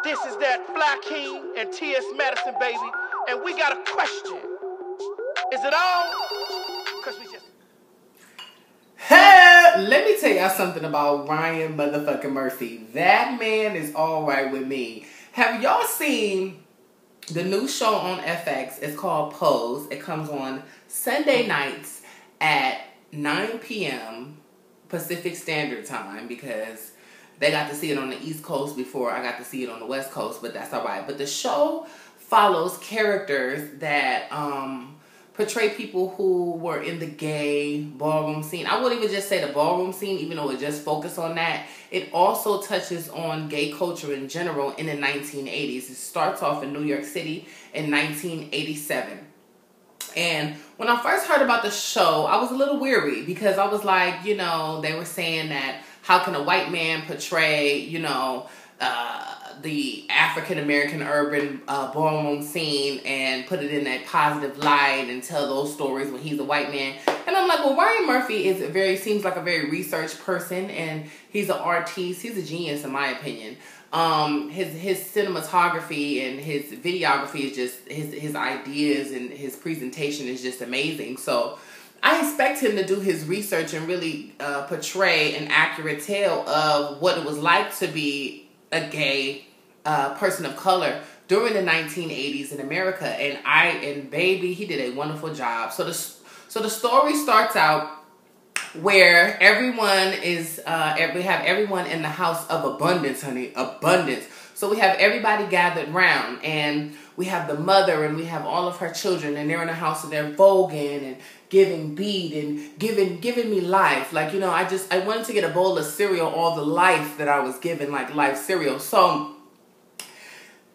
This is that Flykingi and T.S. Madison, baby. And we got a question. Is it on? Because we just... Hey, let me tell y'all something about Ryan motherfucking Murphy. That man is all right with me. Have y'all seen the new show on FX? It's called Pose. It comes on Sunday nights at 9 p.m. Pacific Standard Time because they got to see it on the East Coast before I got to see it on the West Coast, but that's all right. But the show follows characters that portray people who were in the gay ballroom scene. I wouldn't even just say the ballroom scene, even though it just focused on that. It also touches on gay culture in general in the 1980s. It starts off in New York City in 1987. And when I first heard about the show, I was a little weary because I was like, you know, they were saying that how can a white man portray, you know, the African-American urban ballroom scene and put it in that positive light and tell those stories when he's a white man. And I'm like, well, Ryan Murphy seems like a very research person, and he's an artiste. He's a genius in my opinion. His cinematography and his videography is just, his ideas and his presentation is just amazing. So I expect him to do his research and really portray an accurate tale of what it was like to be a gay person of color during the 1980s in America. And baby, he did a wonderful job. So the story starts out where everyone is, we have everyone in the house of abundance, honey, abundance. So we have everybody gathered round, and we have the mother, and we have all of her children, and they're in the house and they're voguing and giving beat and giving me life. Like, you know, I wanted to get a bowl of cereal, all the life that I was given, like life cereal. So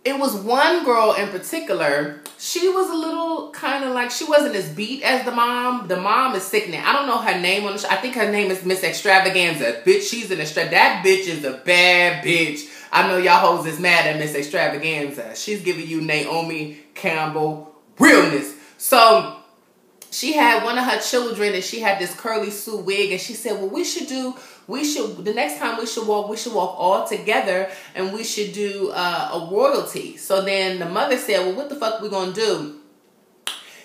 it was one girl in particular. She was a little kind of like, she wasn't as beat as the mom. The mom is sickening. I don't know her name on the show. I think her name is Miss Extravaganza. Bitch, she's an that bitch is a bad bitch. I know y'all hoes is mad at Miss Extravaganza. She's giving you Naomi Campbell realness. So she had one of her children, and she had this curly Sue wig, and she said, well, the next time we should walk all together, and we should do a royalty. So then the mother said, well, what the fuck we gonna do?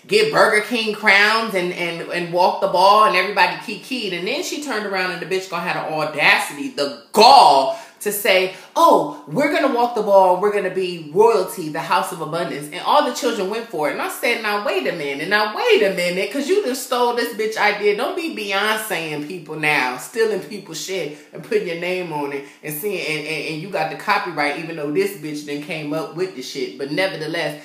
Get Burger King crowns and walk the ball, and everybody kikied. And then she turned around, and the bitch gonna have the audacity, the gall, to say, oh, we're going to walk the ball. We're going to be royalty, the house of abundance. And all the children went for it. And I said, now, wait a minute. Because you just stole this bitch idea. Don't be Beyonceing people now, stealing people's shit and putting your name on it and seeing, and you got the copyright, even though this bitch then came up with the shit. But nevertheless,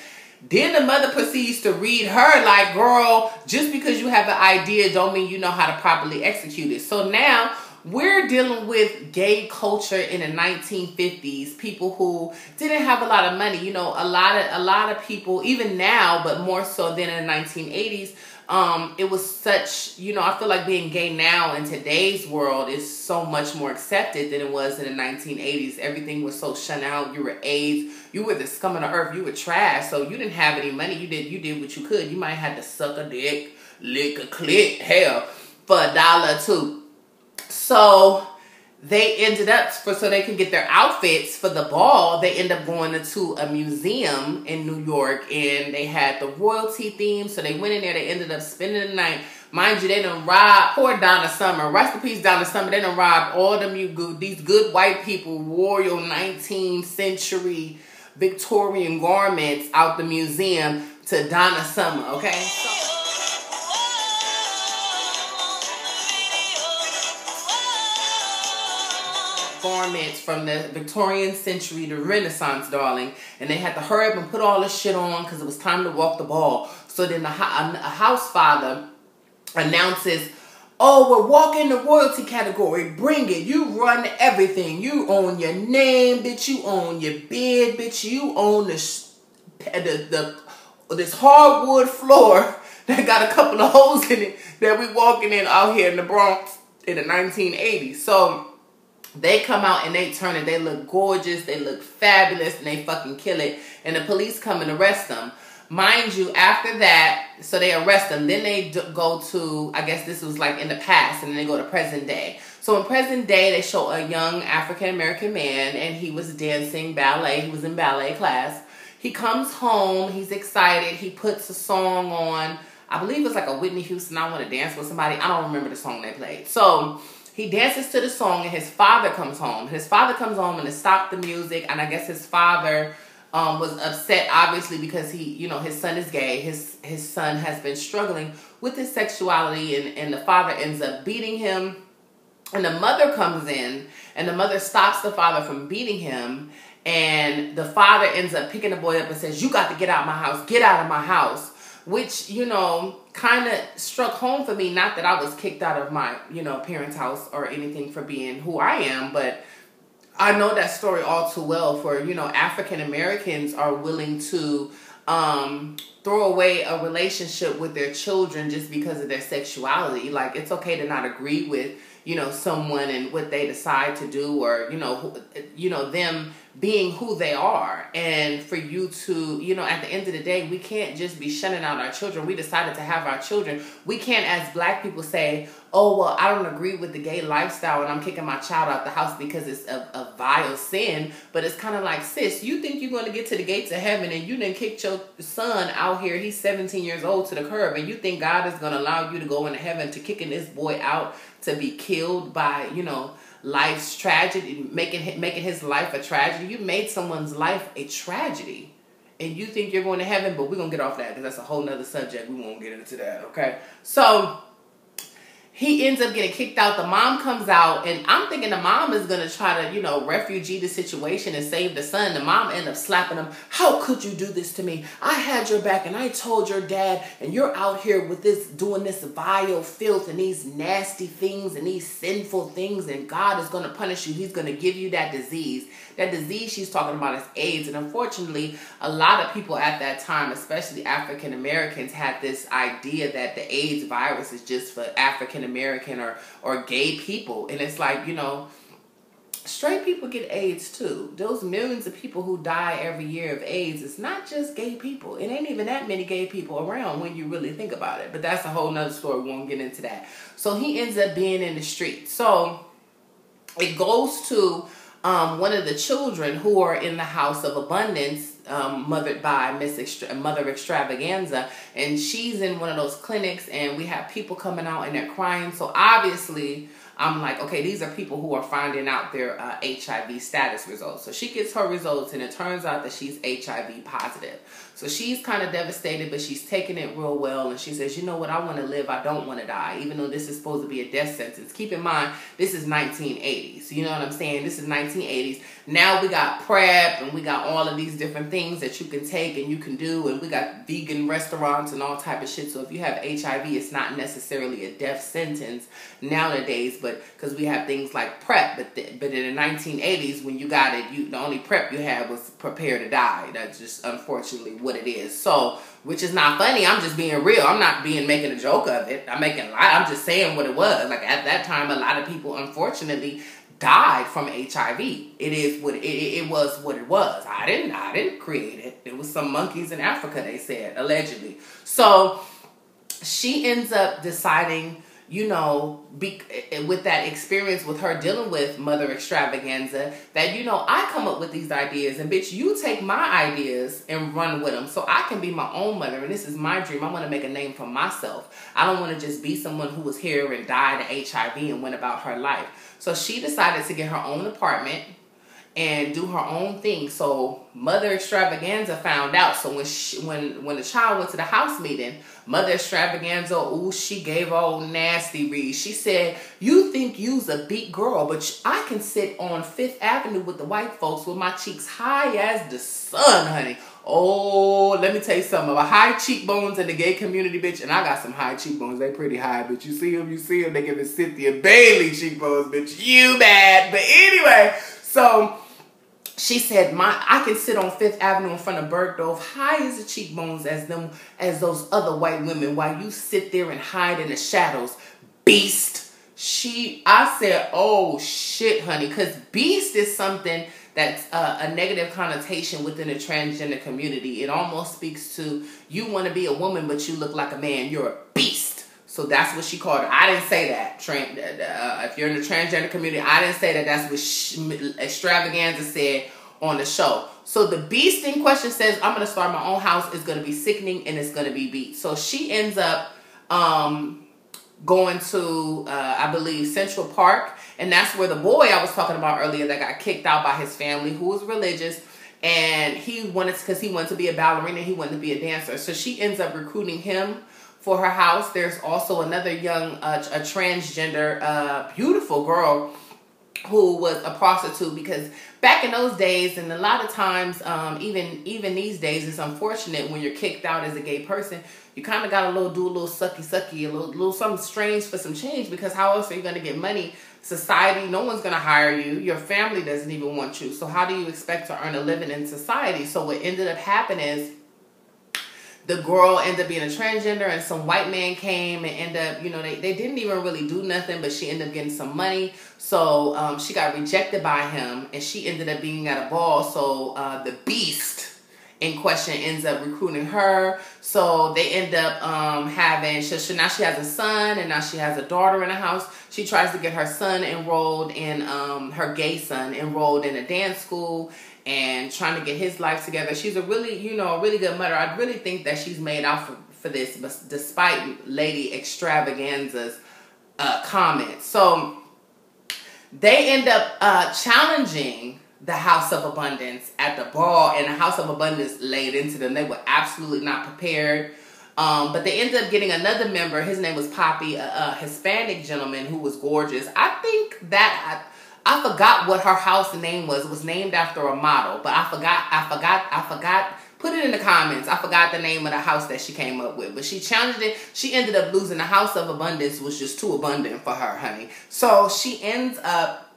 then the mother proceeds to read her like, girl, just because you have an idea don't mean you know how to properly execute it. So now we're dealing with gay culture in the 1950s, people who didn't have a lot of money. You know, a lot of people, even now, but more so than in the 1980s, it was such, you know, I feel like being gay now in today's world is so much more accepted than it was in the 1980s. Everything was so shunned out. You were AIDS. You were the scum of the earth. You were trash. So you didn't have any money. You did what you could. You might have had to suck a dick, lick a clit, hell, for $1 or $2. So they ended up, so they can get their outfits for the ball, they end up going into a museum in New York, and they had the royalty theme. So they went in there, they ended up spending the night. Mind you, they done robbed, poor Donna Summer, rest in peace Donna Summer, they done robbed all them these good white people, royal 19th century Victorian garments out the museum to Donna Summer, okay? Garments from the Victorian century, the Renaissance, darling, and they had to hurry up and put all this shit on because it was time to walk the ball. So then a house father announces, oh, we're walking the royalty category, bring it, you run everything, you own your name, bitch, you own your bed, bitch, you own this hardwood floor that got a couple of holes in it that we walking in out here in the Bronx in the 1980s. So they come out and they turn it. They look gorgeous. They look fabulous. And they fucking kill it. And the police come and arrest them. Mind you, after that, so they arrest them. Then they go to, I guess this was like in the past. And then they go to present day. So in present day, they show a young African-American man, and he was dancing ballet. He was in ballet class. He comes home. He's excited. He puts a song on. I believe it's like a Whitney Houston, I Want to Dance With Somebody. I don't remember the song they played. So he dances to the song, and his father comes home. His father comes home and to stop the music, and I guess his father was upset, obviously, because his son is gay. His son has been struggling with his sexuality, and the father ends up beating him. And the mother comes in, and the mother stops the father from beating him, and the father ends up picking the boy up and says, "You got to get out of my house. Get out of my house." Which, kind of struck home for me. Not that I was kicked out of my, parents' house or anything for being who I am, but I know that story all too well for, African Americans are willing to throw away a relationship with their children just because of their sexuality. Like, it's okay to not agree with, someone and what they decide to do, or, them being who they are. And for you to, at the end of the day, we can't just be shutting out our children. We decided to have our children. We can't, as Black people, say, "Oh, well, I don't agree with the gay lifestyle and I'm kicking my child out the house because it's a vile sin." But it's kind of like, sis, you think you're going to get to the gates of heaven and you done kicked your son out here, he's 17 years old, to the curb, and you think God is going to allow you to go into heaven to kicking this boy out to be killed by, life's tragedy, making his life a tragedy? You made someone's life a tragedy, and you think you're going to heaven. But we're going to get off that because that's a whole nother subject. We won't get into that, okay? So he ends up getting kicked out. The mom comes out, and I'm thinking the mom is going to try to, refugee the situation and save the son. The mom ends up slapping him. "How could you do this to me? I had your back, and I told your dad, and you're out here with this, doing this vile filth and these nasty things and these sinful things, and God is going to punish you. He's going to give you that disease." That disease she's talking about is AIDS. And unfortunately, a lot of people at that time, especially African Americans, had this idea that the AIDS virus is just for African American or gay people. And it's like, straight people get AIDS too. Those millions of people who die every year of AIDS, it's not just gay people. It ain't even that many gay people around when you really think about it. But that's a whole nother story. We won't get into that. So he ends up being in the street. So it goes to one of the children who are in the house of abundance, mothered by Mother Extravaganza, and she's in one of those clinics, and we have people coming out and they're crying. So obviously, I'm like, okay, these are people who are finding out their HIV status results. So she gets her results, and it turns out that she's HIV positive. So she's kind of devastated, but she's taking it real well. And she says, "You know what? I want to live. I don't want to die," even though this is supposed to be a death sentence. Keep in mind, this is 1980s. You know what I'm saying? This is 1980s. Now we got PrEP, and we got all of these different things that you can take and you can do. And we got vegan restaurants and all type of shit. So if you have HIV, it's not necessarily a death sentence nowadays, but because we have things like PrEP. But in the 1980s, when you got it, the only PrEP you had was prepare to die. That's just unfortunately what it is. So, which is not funny. I'm just being real. I'm not making a joke of it. I'm just saying what it was. Like, at that time, a lot of people, unfortunately, died from HIV. It was what it was. I didn't create it. It was some monkeys in Africa, they said, allegedly. So she ends up deciding, with that experience with her dealing with Mother Extravaganza, that, I come up with these ideas, and bitch, you take my ideas and run with them so I can be my own mother. And this is my dream. I want to make a name for myself. I don't want to just be someone who was here and died of HIV and went about her life. So she decided to get her own apartment and do her own thing. So Mother Extravaganza found out. So when the child went to the house meeting, Mother Extravaganza, she gave her old nasty read. She said, "You think you's a big girl, but I can sit on 5th Avenue with the white folks with my cheeks high as the sun, honey." Oh, let me tell you something about high cheekbones in the gay community, bitch. And I got some high cheekbones. They pretty high, bitch. You see them? They give it Cynthia Bailey cheekbones, bitch. You bad. But anyway, so she said, I can sit on 5th Avenue in front of Bergdorf, high as the cheekbones as those other white women, while you sit there and hide in the shadows. Beast. I said, oh shit, honey, because beast is something that's a negative connotation within the transgender community. It almost speaks to, you want to be a woman, but you look like a man. You're a beast. So that's what she called her. I didn't say that. If you're in the transgender community, I didn't say that. That's what Extravaganza said on the show. So the beast in question says, I'm going to start my own house. It's going to be sickening and it's going to be beat. So she ends up going to, I believe, Central Park. And that's where the boy I was talking about earlier that got kicked out by his family, who was religious. And he wanted to be a ballerina. He wanted to be a dancer. So she ends up recruiting him for her house. There's also another young, a transgender, beautiful girl who was a prostitute, because back in those days, and a lot of times, even these days, it's unfortunate when you're kicked out as a gay person, you kind of got to do a little sucky, a little something strange for some change, because how else are you going to get money? Society, no one's going to hire you. Your family doesn't even want you. So how do you expect to earn a living in society? So what ended up happening is the girl ended up being a transgender, and some white man came and ended up, they didn't even really do nothing, but she ended up getting some money. So she got rejected by him, and she ended up being at a ball. So the beast in question ends up recruiting her. So they end up having, so now she has a son, and now she has a daughter in the house. She tries to get her son enrolled in, her gay son enrolled in a dance school, and trying to get his life together. She's a really, a really good mother. I really think that she's made out for this, but despite Lady Extravaganza's comments. So they end up challenging the House of Abundance at the ball, and the House of Abundance laid into them. They were absolutely not prepared. But they ended up getting another member. His name was Poppy, a Hispanic gentleman who was gorgeous. I think that I forgot what her house name was. It was named after a model, but I forgot. Put it in the comments. I forgot the name of the house that she came up with. But she challenged it. She ended up losing. The House of Abundance was just too abundant for her, honey. So she ends up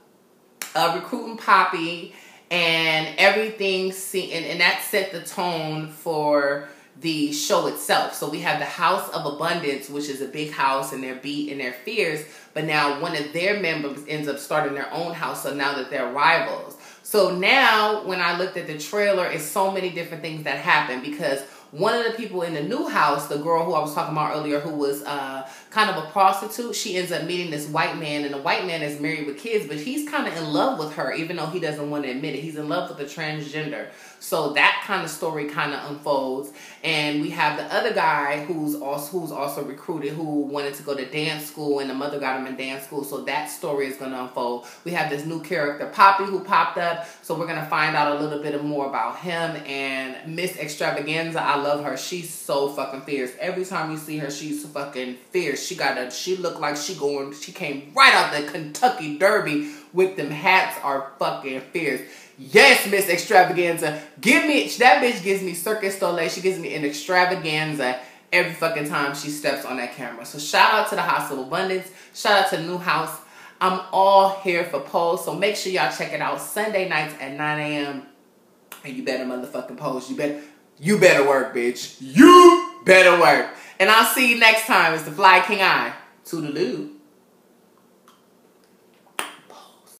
recruiting Poppy, and everything. And that set the tone for the show itself. So we have the House of Abundance, which is a big house, and they're beat and they're fierce. But now one of their members ends up starting their own house. So now that they're rivals. So now when I looked at the trailer, it's so many different things that happen, because one of the people in the new house, the girl who I was talking about earlier, who was kind of a prostitute, she ends up meeting this white man, and the white man is married with kids, but he's kind of in love with her, even though he doesn't want to admit it. He's in love with the transgender. So that kind of story kind of unfolds. And we have the other guy who's also recruited, who wanted to go to dance school, and the mother got him in dance school. So that story is going to unfold. We have this new character, Poppy, who popped up. So we're going to find out a little bit more about him. And Miss Extravaganza, I love her. She's so fucking fierce. Every time you see her, she's fucking fierce. She looked like she came right out the Kentucky Derby with them hats are fucking fierce. Yes, Miss Extravaganza. That bitch gives me Circus Soleil. She gives me an extravaganza every fucking time she steps on that camera. So shout out to the House of Abundance. Shout out to New House. I'm all here for Pose. So make sure y'all check it out Sunday nights at 9 a.m. And you better motherfucking Pose. You better work, bitch. You better work. And I'll see you next time. It's the Flykingi. Toodaloo.